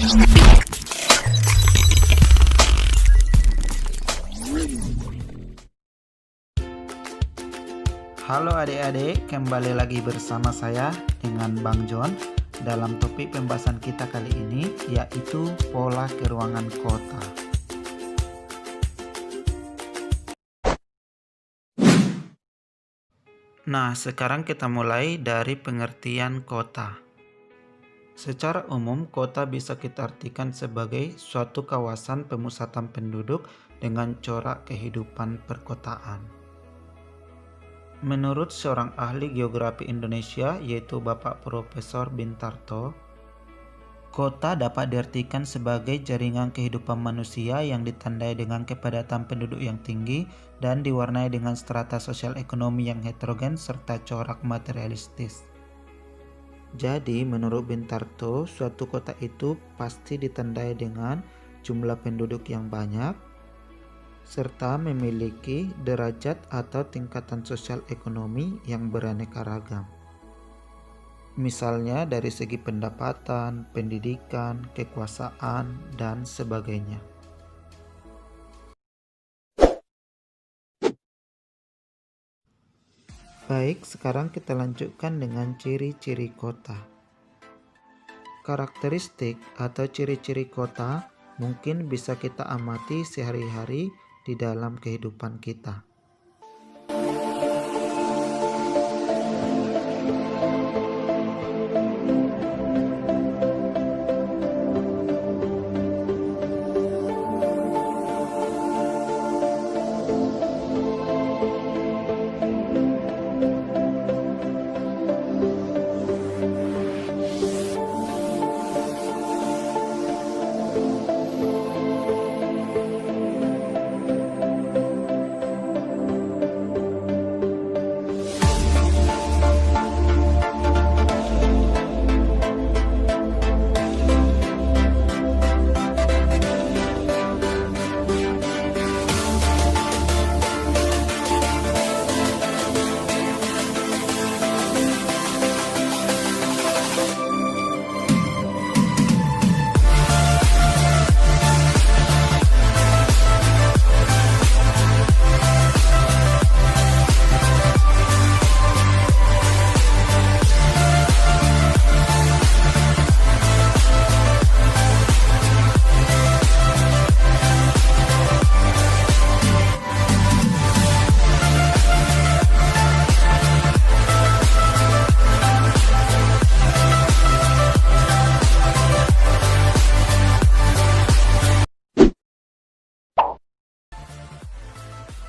Halo adik-adik, kembali lagi bersama saya dengan Bang John dalam topik pembahasan kita kali ini, yaitu pola keruangan kota. Nah, sekarang kita mulai dari pengertian kota. Secara umum, kota bisa kita artikan sebagai suatu kawasan pemusatan penduduk dengan corak kehidupan perkotaan. Menurut seorang ahli geografi Indonesia, yaitu Bapak Profesor Bintarto, kota dapat diartikan sebagai jaringan kehidupan manusia yang ditandai dengan kepadatan penduduk yang tinggi dan diwarnai dengan strata sosial ekonomi yang heterogen serta corak materialistis. Jadi, menurut Bintarto, suatu kota itu pasti ditandai dengan jumlah penduduk yang banyak, serta memiliki derajat atau tingkatan sosial ekonomi yang beraneka ragam. Misalnya dari segi pendapatan, pendidikan, kekuasaan, dan sebagainya. Baik, sekarang kita lanjutkan dengan ciri-ciri kota. Karakteristik atau ciri-ciri kota mungkin bisa kita amati sehari-hari di dalam kehidupan kita.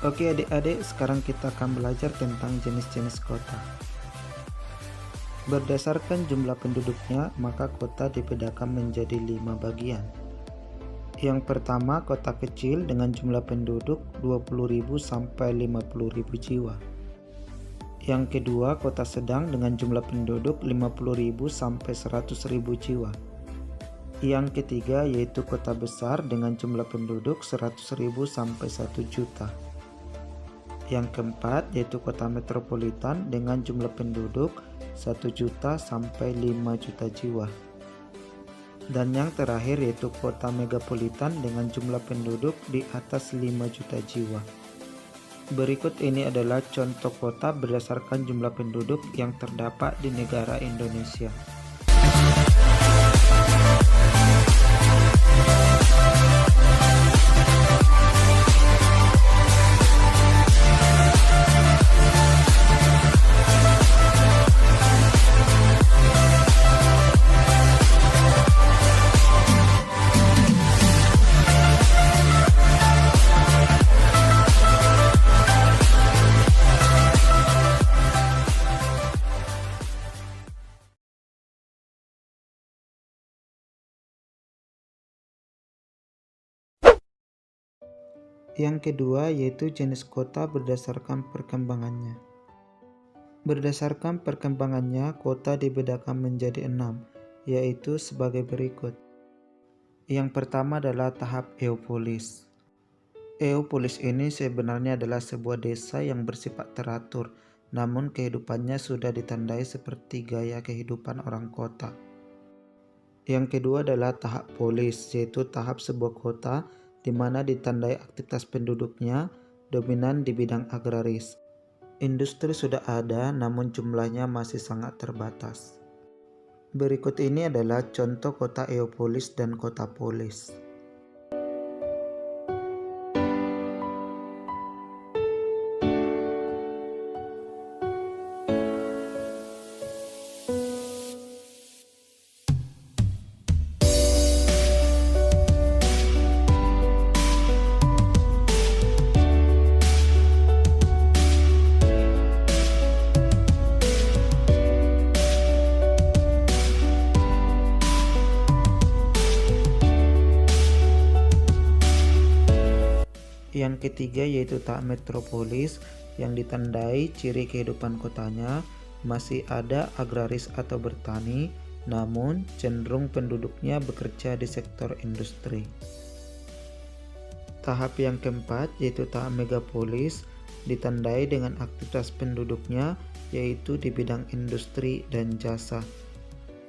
Oke adik-adik, sekarang kita akan belajar tentang jenis-jenis kota. Berdasarkan jumlah penduduknya, maka kota dibedakan menjadi 5 bagian. Yang pertama, kota kecil dengan jumlah penduduk 20.000 sampai 50.000 jiwa. Yang kedua, kota sedang dengan jumlah penduduk 50.000 sampai 100.000 jiwa. Yang ketiga yaitu kota besar dengan jumlah penduduk 100.000 sampai 1 juta. Yang keempat yaitu kota metropolitan dengan jumlah penduduk 1 juta sampai 5 juta jiwa. Dan yang terakhir yaitu kota megapolitan dengan jumlah penduduk di atas 5 juta jiwa. Berikut ini adalah contoh kota berdasarkan jumlah penduduk yang terdapat di negara Indonesia. Yang kedua yaitu jenis kota berdasarkan perkembangannya. Berdasarkan perkembangannya, kota dibedakan menjadi 6, yaitu sebagai berikut. Yang pertama adalah tahap Eopolis. Eopolis ini sebenarnya adalah sebuah desa yang bersifat teratur, namun kehidupannya sudah ditandai seperti gaya kehidupan orang kota. Yang kedua adalah tahap polis, yaitu tahap sebuah kota di mana ditandai aktivitas penduduknya dominan di bidang agraris. Industri sudah ada, namun jumlahnya masih sangat terbatas. Berikut ini adalah contoh kota eopolis dan kota polis. Yang ketiga yaitu tahap metropolis yang ditandai ciri kehidupan kotanya masih ada agraris atau bertani, namun cenderung penduduknya bekerja di sektor industri. Tahap yang keempat yaitu tahap megapolis ditandai dengan aktivitas penduduknya yaitu di bidang industri dan jasa.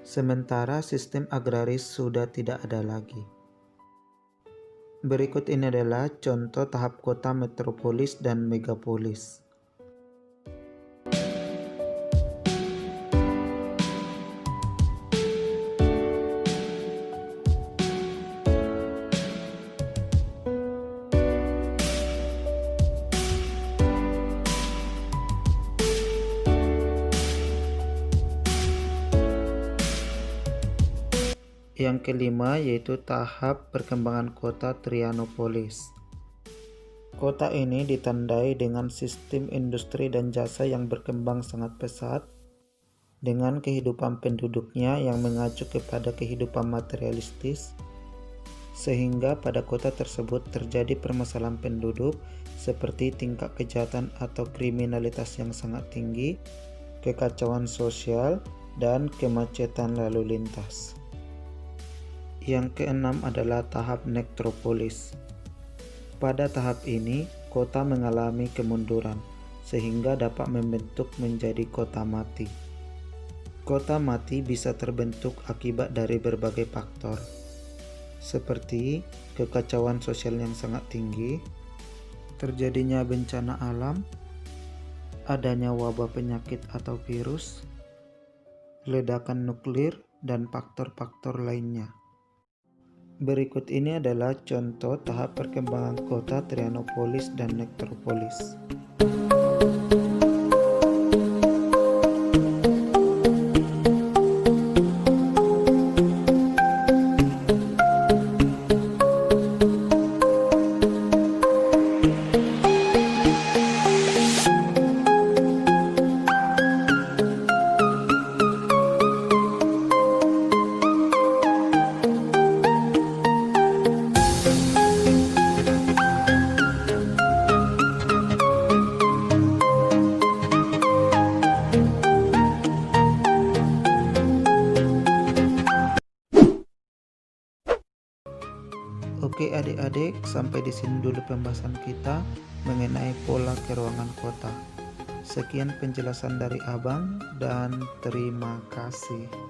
Sementara sistem agraris sudah tidak ada lagi. Berikut ini adalah contoh tahap kota metropolis dan megapolis. Yang kelima yaitu tahap perkembangan kota Trianopolis. Kota ini ditandai dengan sistem industri dan jasa yang berkembang sangat pesat, dengan kehidupan penduduknya yang mengacu kepada kehidupan materialistis, sehingga pada kota tersebut terjadi permasalahan penduduk seperti tingkat kejahatan atau kriminalitas yang sangat tinggi, kekacauan sosial, dan kemacetan lalu lintas. Yang keenam adalah tahap nekropolis. Pada tahap ini, kota mengalami kemunduran, sehingga dapat membentuk menjadi kota mati. Kota mati bisa terbentuk akibat dari berbagai faktor, seperti kekacauan sosial yang sangat tinggi, terjadinya bencana alam, adanya wabah penyakit atau virus, ledakan nuklir, dan faktor-faktor lainnya. Berikut ini adalah contoh tahap perkembangan kota Trianopolis dan nekropolis. Oke adik-adik, sampai di sini dulu pembahasan kita mengenai pola keruangan kota. Sekian penjelasan dari Abang dan terima kasih.